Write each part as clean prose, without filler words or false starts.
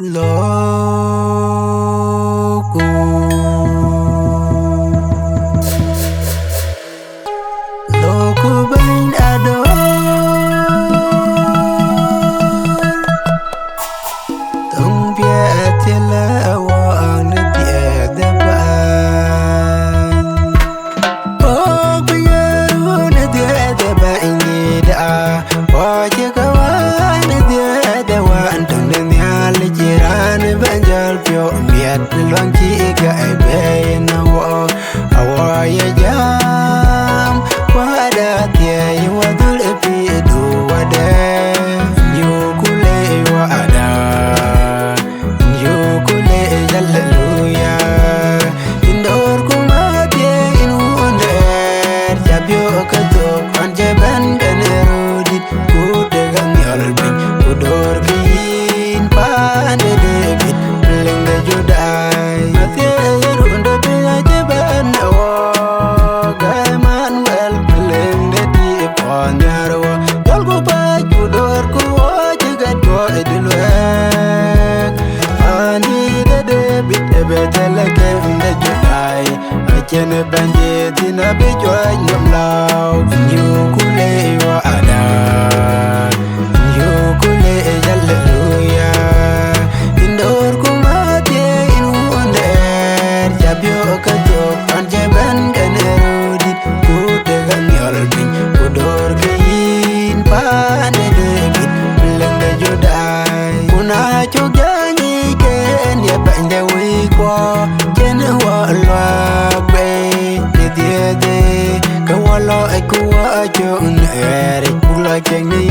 Loco Loco bain ador Tung bia tila wa na bia da ban Oh bia na dia da ban ni da Wa che ka wa na dia da wa tung na le jiran banjal pyo miat luang chi ga ai be na wa awa ya jam wa da tie wa dul pi du wa de yu kule wa ada yu kule hallelujah indor ko ma tie in wonder jabyo ka to an jaban kan rodit ku de gang yol bin ku dor kin pan de bit lenga jodai matie rundo de jaban wa gaman wel lenga di pon yarwa jol ko ba ku dor ku jaga to edilwe ani de bit betela ke de jodai achen banje tina be joy nyom law you kule wa ada you kule hallelujah indor ko mate in wonder jabyo ka to an jaban kan rodit ku de gan yor bin ku dor kin pan de bit lenga jodai kuna chogani ken ya bande wi ko ken wa lwa be de ka walo ai ku wa jo ere ku la ken ni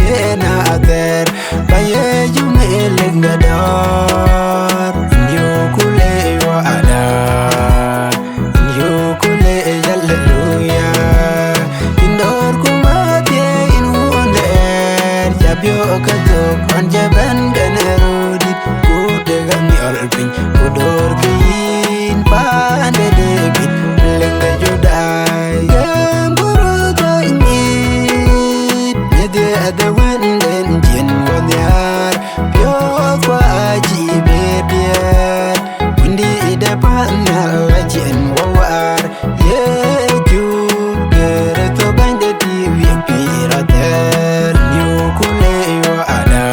na ater baye ju me lenga dar yo kule wa ada yo kule hallelujah indor ku mate in wonder jabyo ka to an jaban gan rodit ku de gan yor bin ku dor kin pan de bit lenga jodai gam guru to ingit ne de ada wenden jin won yar pyo kwa ji be biat windi de pan na jin war ye ju gere to bande di wi pirater you kule wa ada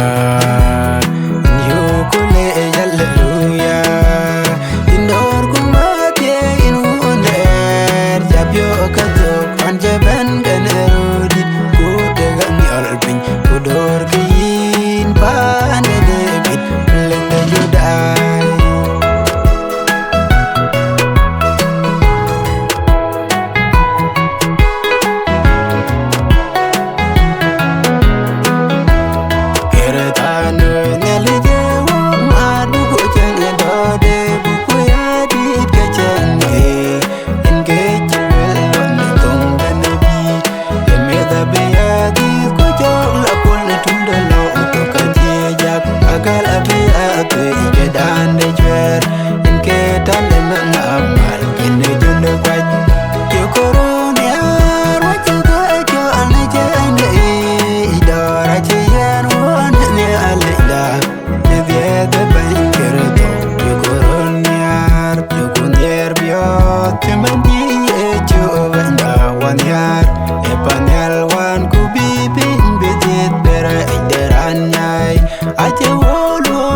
you kule hallelujah indor ku mate in wonder jabyo ka to an jaban gan rodit ku de gan yor bin ku dor kin pan de bit lenga jodai Ache wolo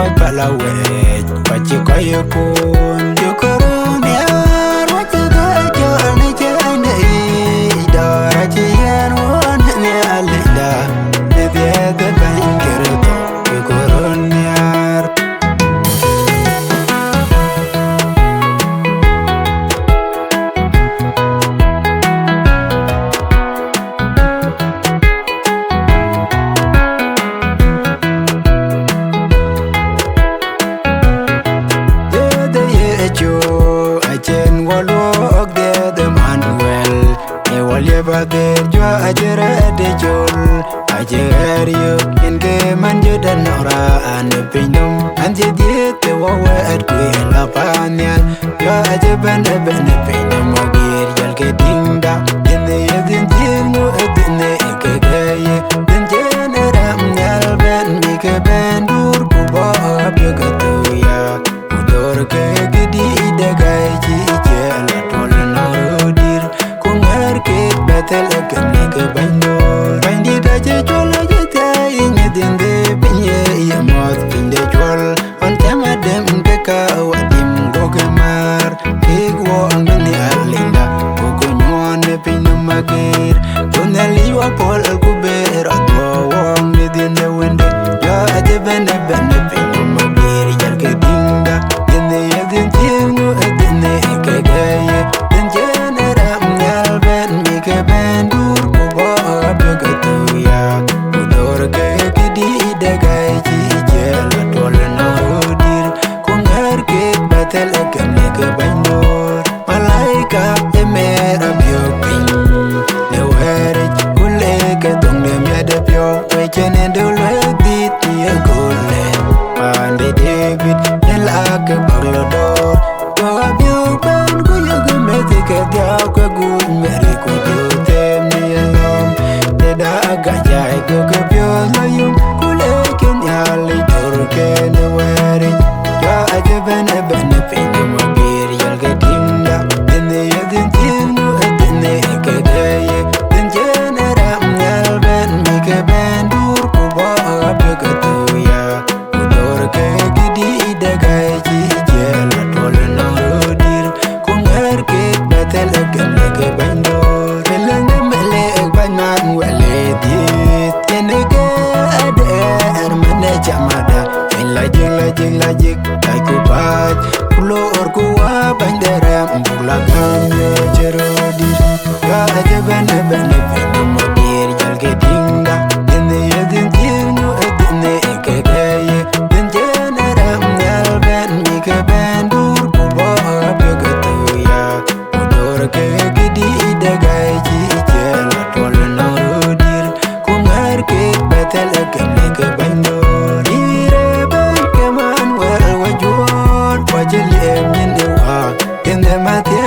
coi bà là quệ và chỉ có yêu cuốn yêu corona và chỉ có cho anh chơi này đó là chỉ anh muốn nghe lại đó để biết đến bên kia đó yêu corona Bader jo ajere de jol ajere yo inge manje dan ora an pinum anje dhieeth wo wet ku la panyal yo ajaban ben pinum mogir jal ke dinga inde yedin tingu edine ke gaye den jenera nyal ben mi ke ben dur ku bo abgatu ya udor ke gidi de gay ji jela tol na rodir ku ngar ke betel ke mi ke bandor bandi da je jol je tay ni dinde pinye ya mot pinde jol on tema dem ke ka wadim go ke mar ke wo angni alinda ko nyone pinne magir jonali wa pol ku ber atwa wong ni dinde wende ya aje ben pinne magir yal ke dinga dinde yedin tingu edine ke gaye den jenera nyal ben mi ke ben dur ku bo abgatu ya udor ke gidi de gay ji jela tol na rodir ku ngar ke betel ke mi ke bandor malaika emera bio pin ne were kule ke tongne mi de bio we chene do le dit ye kule ande david el ak baglo do bio ben ku yo ke me ke dia ko gu meri ku do tem ni alom te da ga jai go ke bio la yum kule ken ya le dor ke ne were ya aje ben pin mo bir yal ke dinga ene yedin tingu edine ke gaye den jenera nyal ben mi ke ben dur ku bo abgatu ya udor ke gidi de gay ji jela tol na rodir ku ngar ke betel ke mi ke bandor belenge mele ban man wale dhieeth ene ke ader mane jamada la jig ay ku bat pulo or ku wa bandera mbula kam yo jerodi ya aje ben pinne mo dir jal ke dinga ene yedin tingu edine ke gaye den jenera nyal ben mi ke ben dur ku bo abgatu ya udor ke gidi de gay ji jela tol na rodir ku ngar ke betel ke mi ke bandor ire ben ke man wel wajur wajel em ninde wa inde mate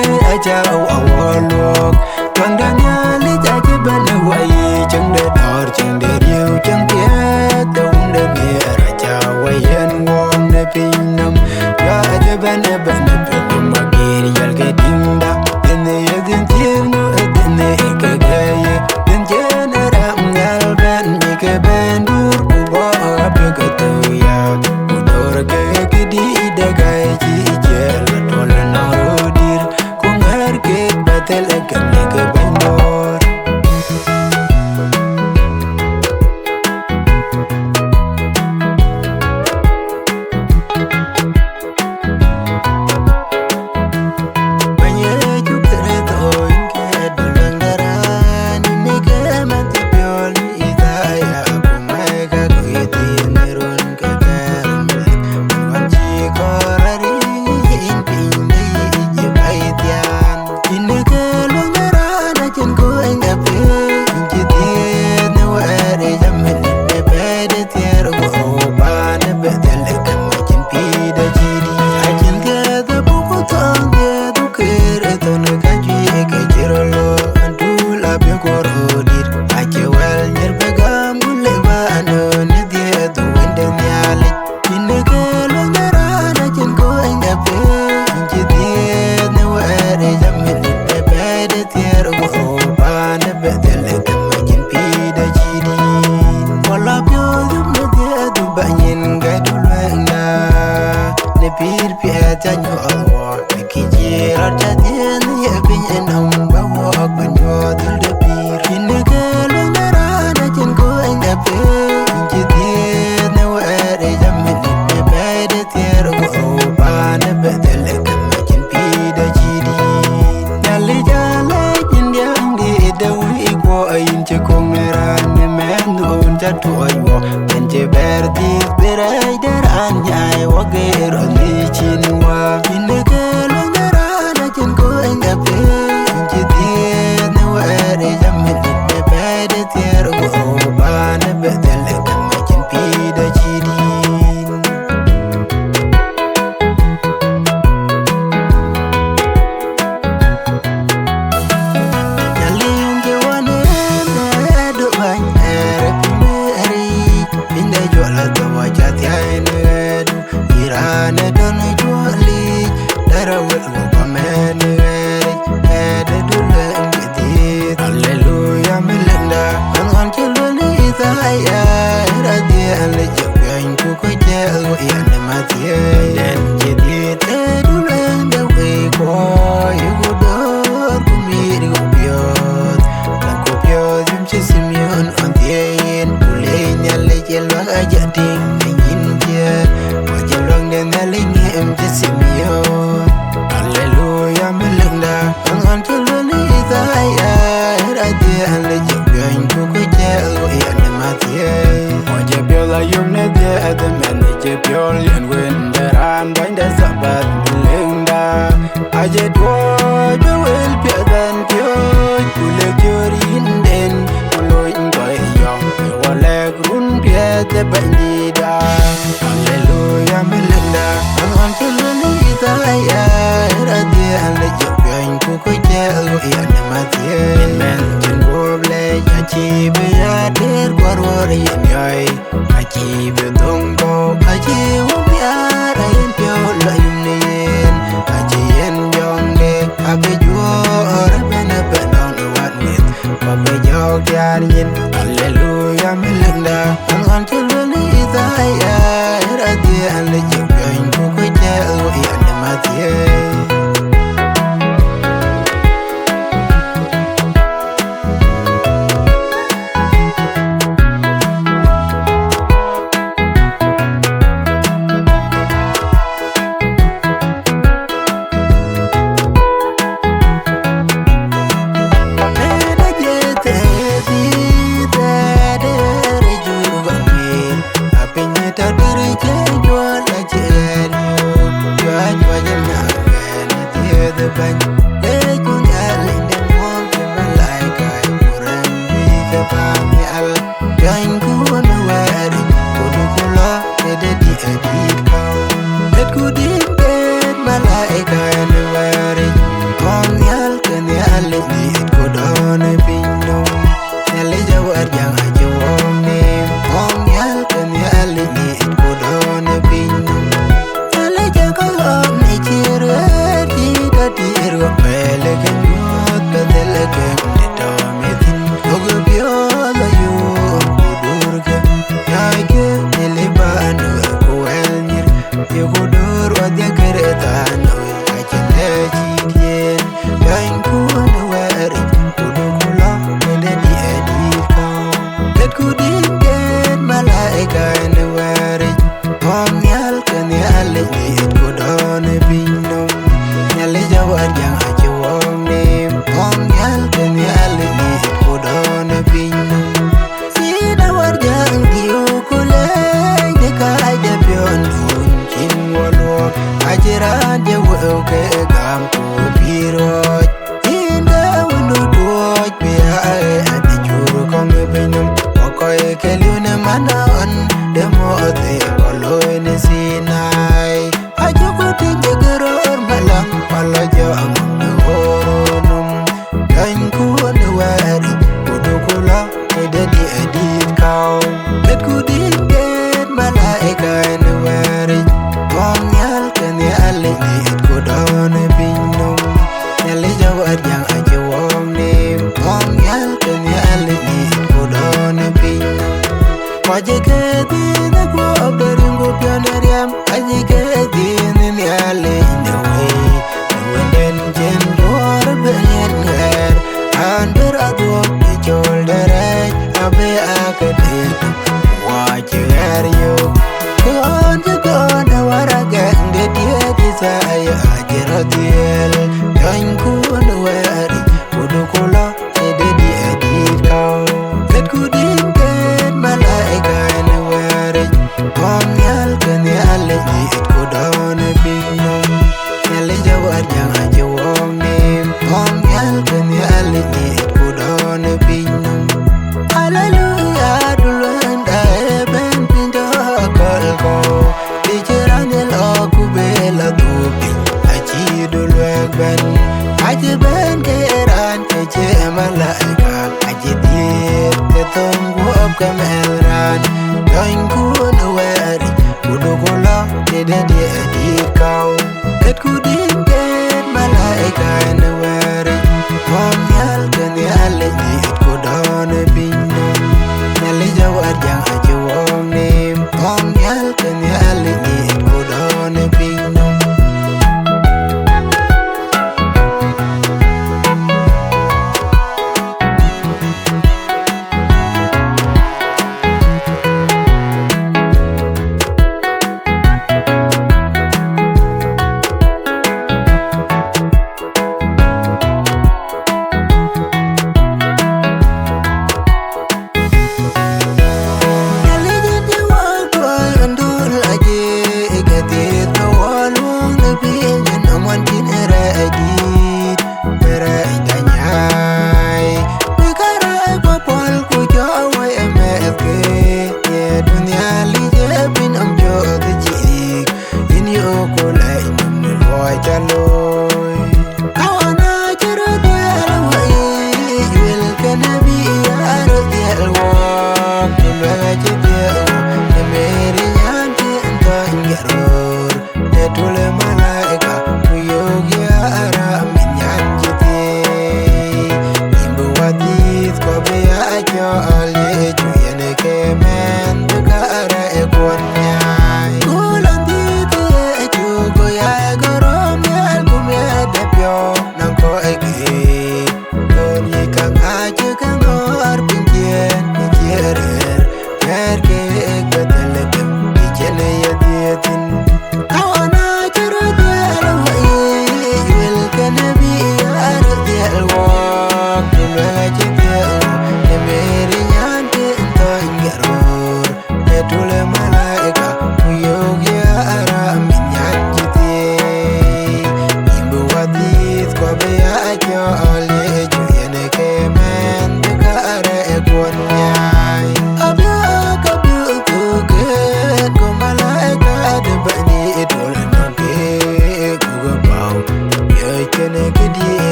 dum ne dia du banyin ga du langa ne pir pia ta nyo wa ki jira ta dia ne ye bin enam ba wa ban yo dil de pir ne ga lu na ra na chen ko anga pe ki dia ne wa re jam ne ne ba de tier go ba ne be de le ka ma chen pi da ji di nyali jale india ngi de wi ko ayin che ko mera ne men on ta to ayo ben je berdi berai der anyai wa gero ni chinwa ne ga lu na ra na chen ko anga pe ki dia ne wa re jam ne ne ba de tier go ba ne be de le ka ma chen pi da ji di Irana dona juali dara wel go pamene ede dule ngidi hallelujah melenda an chuluni isaya radi alle jogyan ku ko jelo yane matie den jidi te dule ndewe ko yugo dor ku miri go piot la ko piot jum chi simion antien dule nyalle jelo ajading hallelujah melenda an chuluni isaya radi alle jogyan ku ko jelo yane matie oje biola yumne de adam je biol yen wenderan banda sabat melenda aje do wel piadan pio kule jorin den loy ngoy yo wala grun piade bandida hallelujah melenda an chuluni isaya radi alle jogyan ku ko jelo yane matie men jen goble yachi be ya der gorwor yen yoy achi be dongo achi ubiara yen pio la yumnen achi yen yonde abe juor bena benon wat mit abe jog yan yen hallelujah melenda an chuluni isaya radi alle jogyan ku ko jelo yane matie the club, the ring of Pionerium, I think in the alley in the way. And then Jen Dor Billionaire, and there are the shoulder edge, a bit academic. Watch you hear you. Go on, what I get, the dear desire, I get a deal. Join cool, where it would color, the dear cow. That couldn't get my like anywhere. Come, yelp, and the alley, it could only be known. Elijah, what you won't name. Come, yelp, and the alley, it could only be known. Hallelujah, to learn the heaven in the call. Teacher and the law, Kubela, Dubi. I cheat the work, Ben. I did Ben get on to Jemalaika. I did the tongue of Cameron. Going good, where it would go, did cow. That couldn't get Malaika anywhere. Come, yelp, and the alley, it could only be known. Elijah, what you won't name. Come, yelp, and the alley, it could only be known.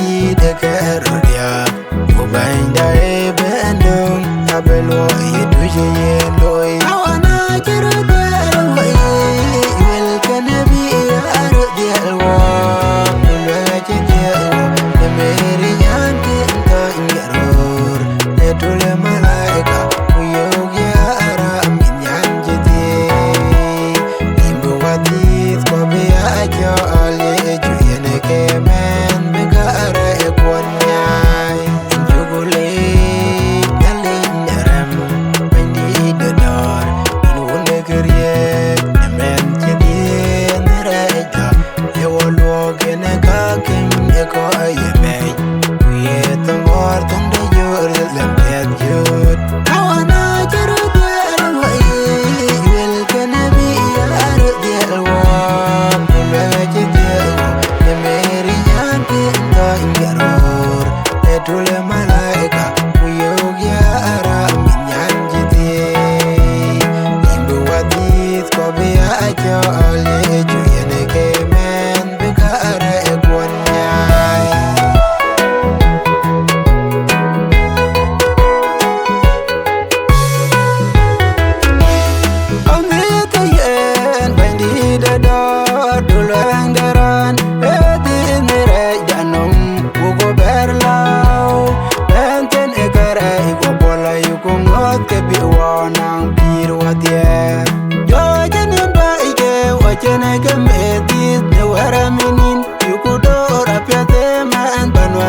Get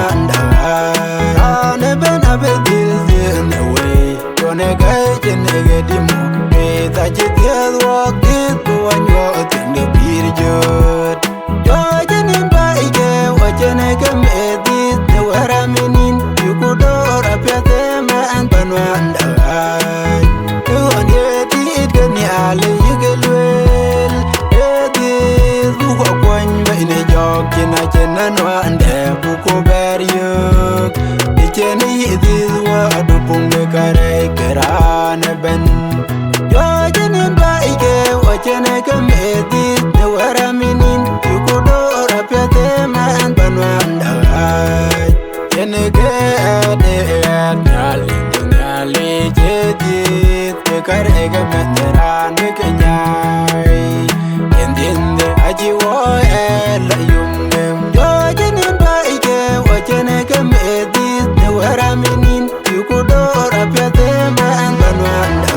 banwanda ane ben abedil the way kone gai jene dimo be ta jidel walk it bu anyo tin de bir jod yo jene ba ige wa jene kam edit the wara minin you could or apete man banwanda to ane dit gani ale yigelwel edit bu ko kwen ba ine jog jena jena no ande bu ko ber yuk jene yidil wa adu punge kare kerane ben yo jene ba ige wa jene kam edit the wara minin you could or apete man banwanda jene ke ade nyali jedit ke kare ga meteran ke nyai endinde aji wo la yumem yo jene ba ige wa jene kam edit the wara minin you could or apete man banwanda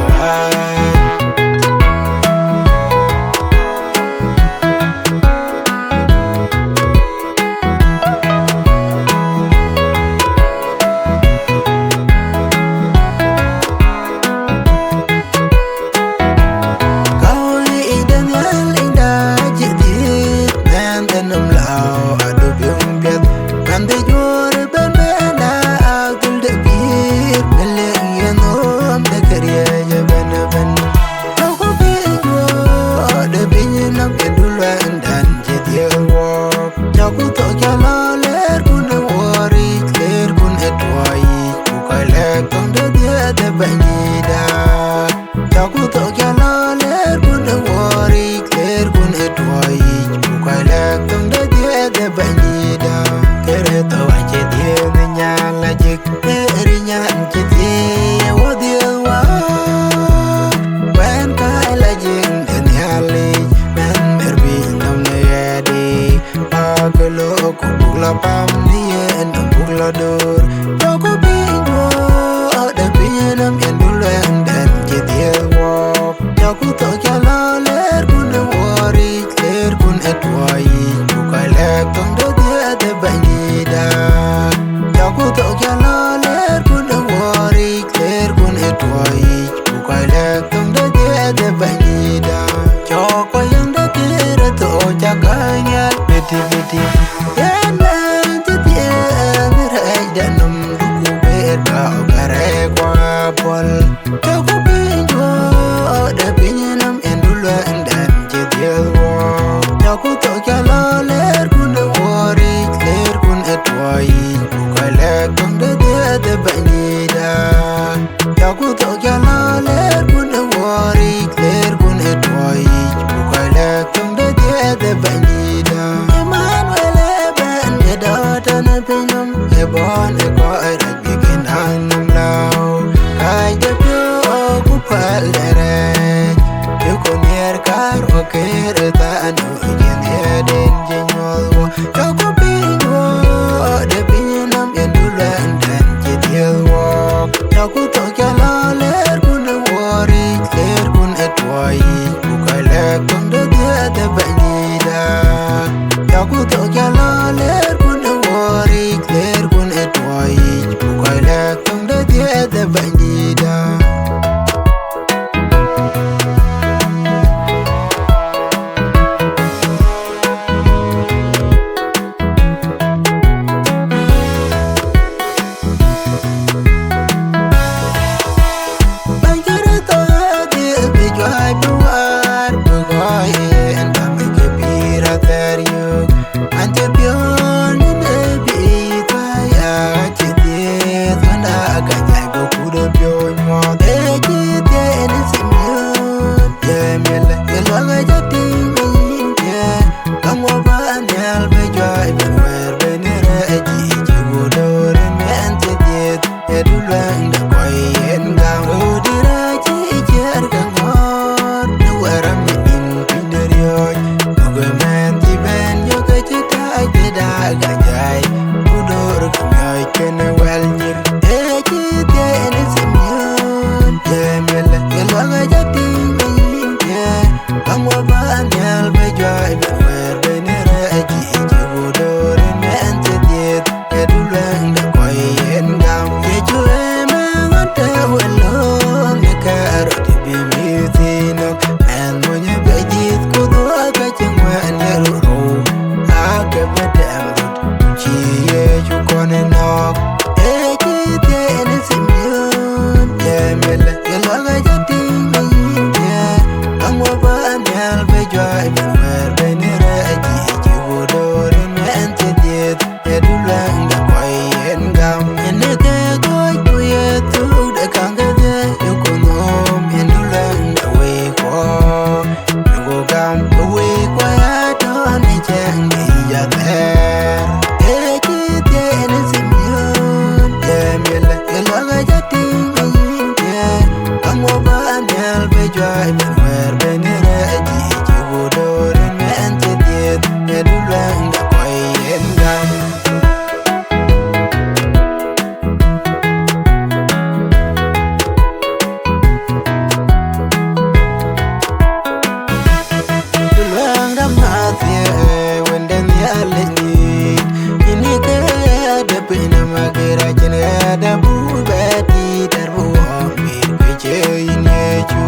magira chenga da bu beti darbu amir keche inyeju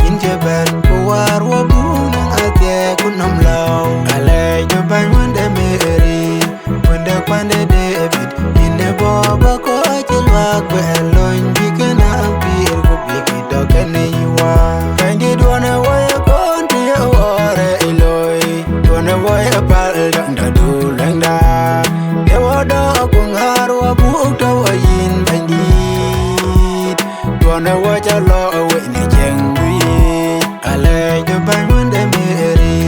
inje ban kuar wa bu nang ate kunam law ale jo ban wande meri wande kwande debit ine boba ko chilwa kwelon bikena pir ko bikido kene yuwa kandi duane waya konti ore iloi duane waya pal danda dulengda ewodo kungar wa bukta wayin bandit duane waja lo awene jengui ale jo ban wande meri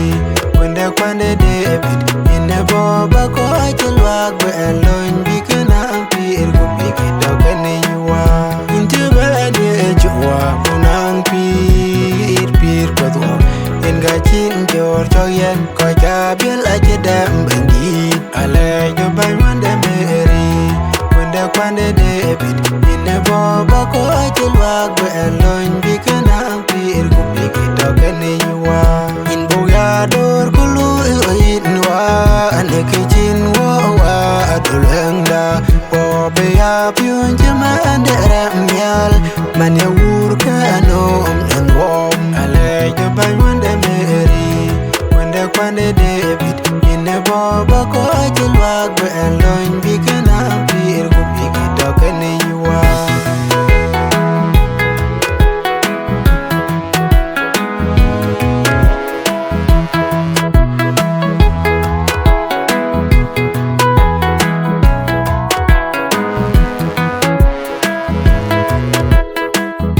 wande kwande debit ine boba ko chilwa kwelon bikena pir ko bikido kene yuwa inte bade chwa kunang pir kodwa enga chin jor choyen ko jabil ajedam bandit ale jo ban wande meri wande kwande debit ine boba ko chilwa kwelon bikena pir ko bikido kene yuwa in buya dor kulu inwa ane kichin wa adulengda bobe ya pyun jama andere myal mane wur kano en wom ale jo ban wande meri wande kwande debit ine boba ko chilwa kwelon bikena pir ko bikido kene yuwa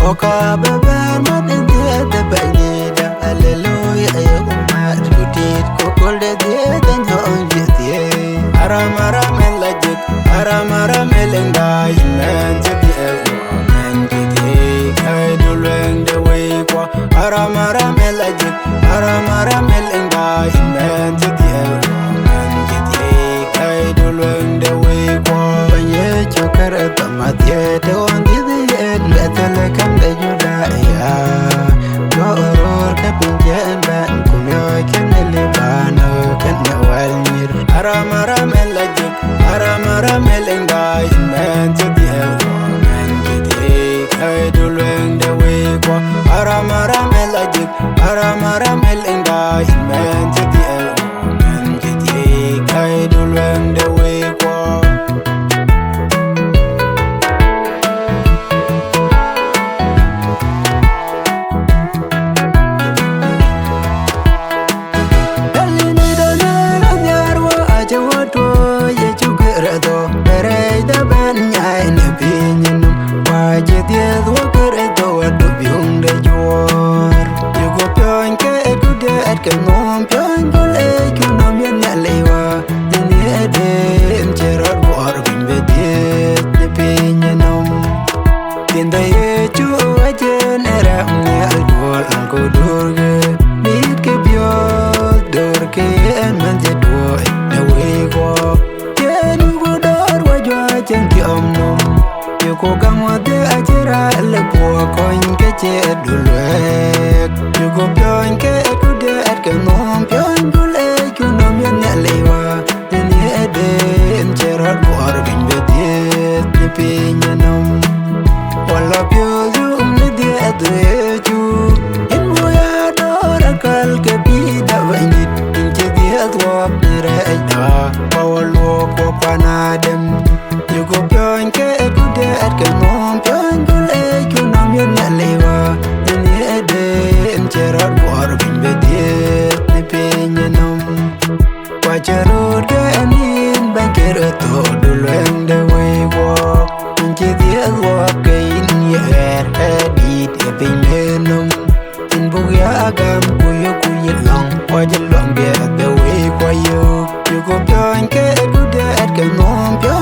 Oka beber man dhieeth bangida hallelujah ayo umar dhieeth kokol dhieeth nyon dhieeth aram elajik aram elenga imen dhieeth men dhieeth kai duleng de way kwa aram elajik aram elenga imen dhieeth men dhieeth kai duleng de way kwa banye chokar tamatye de on dhieeth betele kam de judaya goror ka pinjen ban kumyo kene libano kene walmir aram elajik aram elenga imen dhieeth men dhieeth kai duleng de way kwa aram elajik aram elenga imen dhieeth men dhieeth kai duleng de way kwa dhieeth wakereto wadu biung de juor yugo pion ke ekude at ke ngom pion gule kunom yen nyalewa dini ede encherot buor bimbe dhieeth ne pinye nom tinda yechu ajen era mnyal duol alko durge mit ke biol durke en manje duo ne wego yen yugo dor wajwa chen ki omnom yugo gangwade ajira le buo koin ke che dulwek yugo pion ke ekude at ke nom pion gule kunom yen nyalewa dini ede encherot buor bimbe dhieeth ne pinye nom wala pyo zum ne dhieeth rechu in buya dor akal ke pida bandit inche dhieeth wap nereja pawalo ko panadem yugo pion ke ekude at ke nom pion gule kunom yen nyalewa dini ede encherot buor bimbe dhieeth ne pinye nom wajarut ke anin bangkere to duleng de way walk inche dhieeth wap ke in yer edit e pinye nom in bugya agam kuyo long wajalong de way kwa yugo pion ke ekude at ke nom pion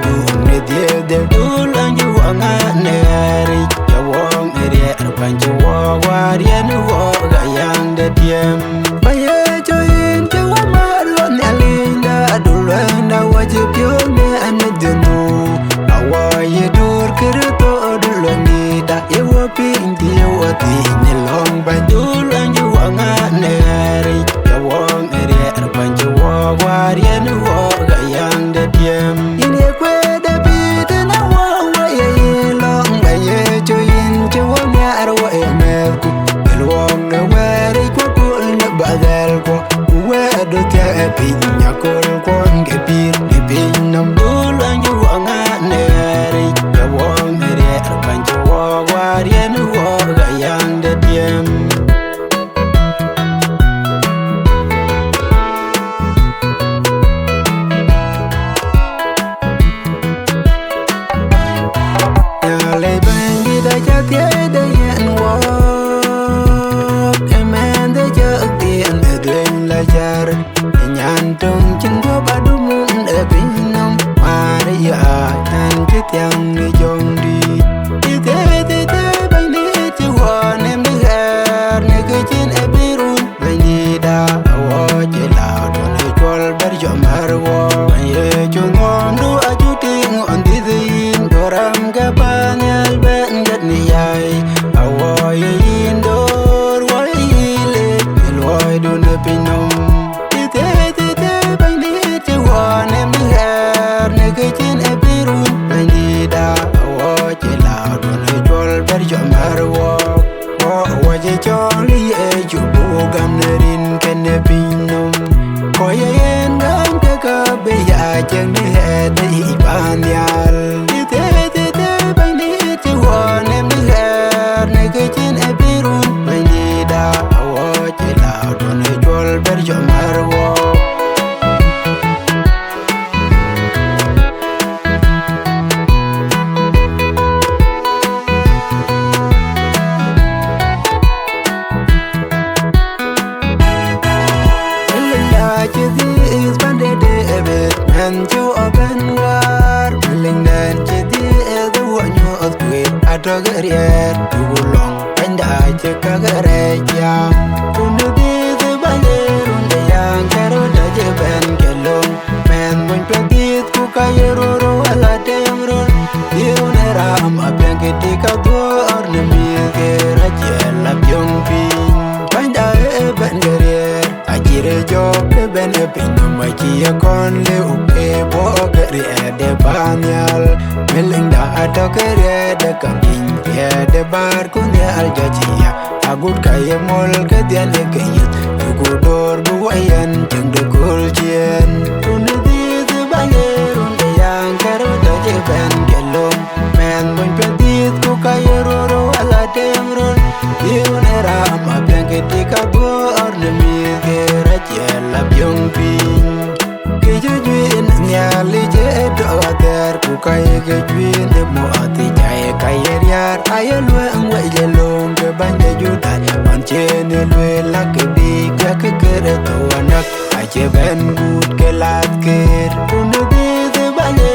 du ne de dul anju wanganeri ya wong ere banju warien wo ga yang de tiem baye join ke wa marlo ne linda dulanda wajib yo ne anadunu awaye dur kirto dulani da ewo pindi wo ti ne long bandul anju wanganeri ya wong ere banju warien wo ga yang de tiem ine kwe da bit na wo ye long baye join ke wa marlo e melku elwong ne wari ko kul ne badal ko wedo ke pinya kol kon ke pir ne pinam dul anju wanganeri ya wong ere banju warien wo ga yang de tiem le bangi da chatie de yen wo emen de chakien de dlen la jar nyan tung chin go badumun e pinam maria tan kitiang ni jong di te bangi chi wo nem de gar ne ke chin e birun bangi da wo je la do le kol ber jo mar wo ye chung ngom du a chu ting on di din doram ga banyal ben gat ni yai awo ye indor wo ile loy do ne pinom te bangi chi wo nem de gar ne ke chin e birun bangi da wo je la do le kol ber jo mar wo je choli e ju bu gam nerin ken ne pinom ko ye ngam te ka be ya chen ni he de banyal te bangi chi wo nem de gar ne ke chin e birun bangi da wo je la do le kol ber jo mar wo is banded debit and you open war willing then chidi is the one you of quit I drug it yet you go long and I check a gareja to the bandit on the young carol the jeban kelong man when to get kukayero ala temro you nera am a blanket take a door or the milk rachel up young pin find a bandit ajire job ben e pinyo machi kon le upe bo gari e de banyal melinda atokere de kampin ye de bar kun ye aljachia agut kaye mol ke dian e kayet gudor bu wayan ting de kulchien tunu di de bangerun de yang karo de je ben gelom men bon pedit ku kaye roro ala temron yunera ma blanket ka bo orne mi la byong pin ke juin nyali je do der ku kai ke juin de mo ati jae kai yar ayelwe ngwe je long ke banje judan man chen lwe la ke bi ke kere to anak ache ben gut ke lat ker unu de banje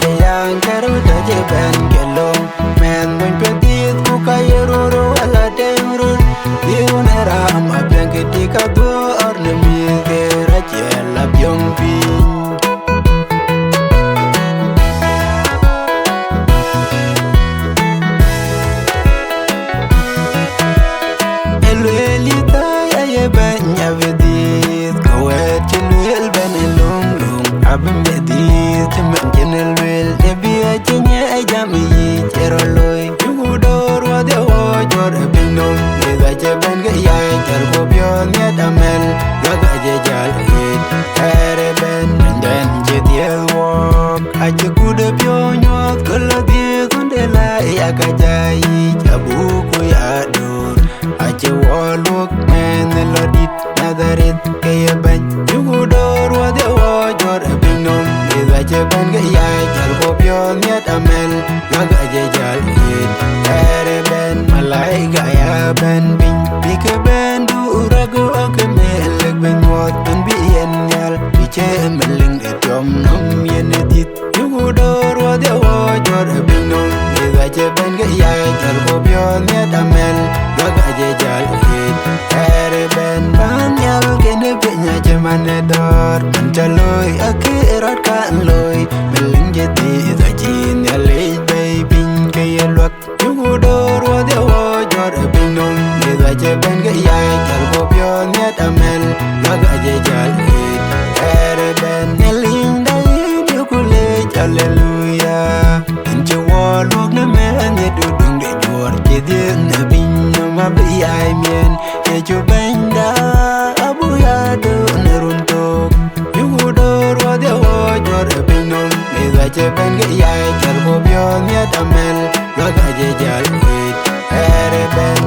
de yang karo de je ben ke long men mun pedit ku kai roro ala temrun yunera ma blanket ka do orne mi la byong pin elwelita ye banya vedit kawet chelwel ben lum abem vedit men chenelwel e bia chenye jam yi cheroloy yugudor wa de wo jor bindom le da che ben ge ya cher ko byon ye damel ga je jal ere ben den je diewo ache kude pionyo kala die kunde la ya kajai chabu ku ya dur ache wolok men lodit nadaret ke ben yugudor wa de wo jor bindom le da che ben ge ya cher ko byon ye damel ga je jal ere ben malai ga ya ben bin bike ben du rago ke mel ben wot ben bi yen yal bi che meling e tom nom yen dit yugo do jal ko bio ne damel laga je jal hit ere ben ban yal kene penya jemane dor man jaloy akirat kan loy melin je ti da jin yale baby ke yelwak yugo dor wa de wo jor binom ne da je ben ge ya jal ko bio ne damel laga je jal hit ere ben melin da yukule hallelujah inje wall wok na men ye do dung de jor ke de na bin ma bi ai mien ye ju benda abu ya do ne runto yugo dor wa de wo jor binom me da je ben ge ya jal ko bio ne damel laga je jal hit ere ben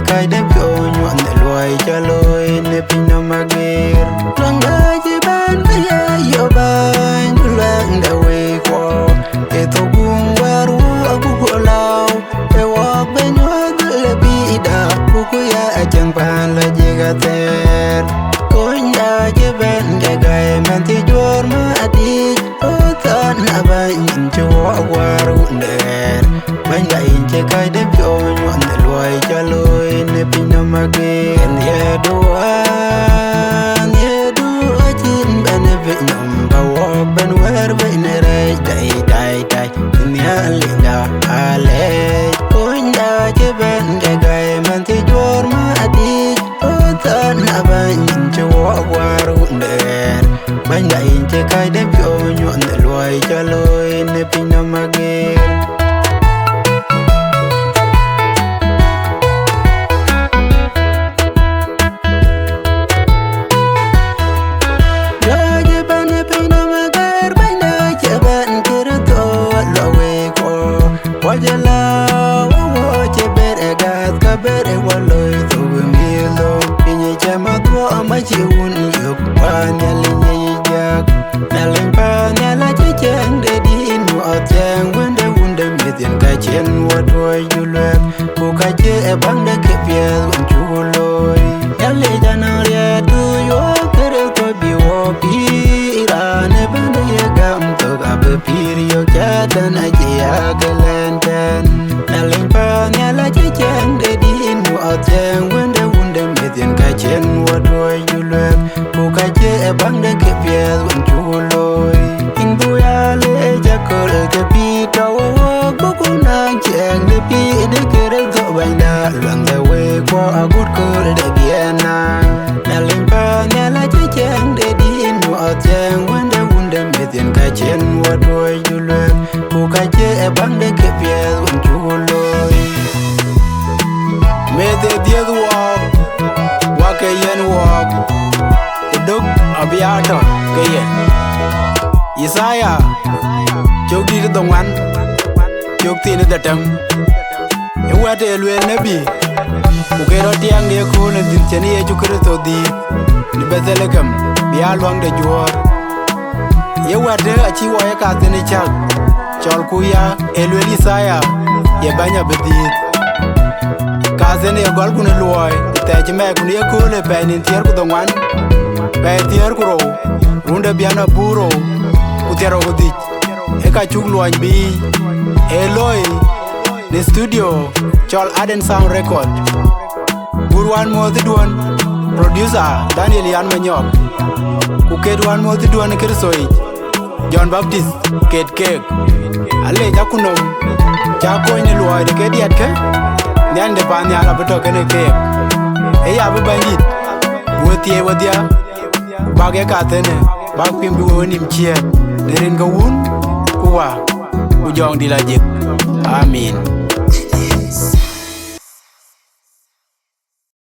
kai de pyo nyon de loy chaloy ne pino magir langa je ban ya yo ban lang da we ko e to gun waru abu ko law e wa ben wa de bi da ku ya achang pan la je ga ter ko nya je ban ga gai man ti jor ma adi o ta na ban jo waru der ban ga in je kai de pyo nyon de loy chaloy ne pino magir ye do chin ben ve nom ba wo ben wer ve ne re dai nya linda ale kunda je ben ga gai man ti jor ma adi o ta na ban jo waru der ban ga in je kai de pyo nyon de loy chaloy ne pino magir wajala wo che bere gat ka bere waloy to milo pinye chama to ama chi un yok pan yalinye jak nalin pan yala che chen de din no ateng wende midin ka chen wodoy julek ko ka che e bande ke piel un chuloy yale janaria tu yo kere to bi wo pi irane bande ye gam to ga be pir yo jatan aje agalen naling pa nyala che chen de din no ateng wende midin ka chen wodoy julek ko ka che e bande ke piel un chuloy in buya le jakol ke pi to wo ko na chen de pi de kere to baina lang de we ko agut ko de biena naling pa nyala che chen de din no ateng wende midin ka chen wodoy julek ko ka che e bande ke piel un chuloy me de died wa ke yen walk duk abiato ke yen Isaya chok di to wan chok tin da tam e wate elwel nabi ku ke ro tiang de ko ne din cheni e chukre to di ni bezelekam bia luang de jor ye wate achi wo ye ka tin chak chol ku ya elwel Isaya ye banya bedit kazen e gol kun loy te jme kun ye ko le pe nin tier ku to wan pe tier ku ro runda biana buro utero godich eka chuk luany bi Eloi the studio chol Aden Sound Record Gurwan Modi Duan producer Daniel Yan Manyok Kuket wan Modi Duan Kirsoi John Baptist Ket Cake Ale jakunom jako ni luay de kediat ke nyande pan yala beto kene cake eya bu bandit wotie wodia bage katene bag pim du wonim chiet derin ga wun kuwa ujong dilajik amin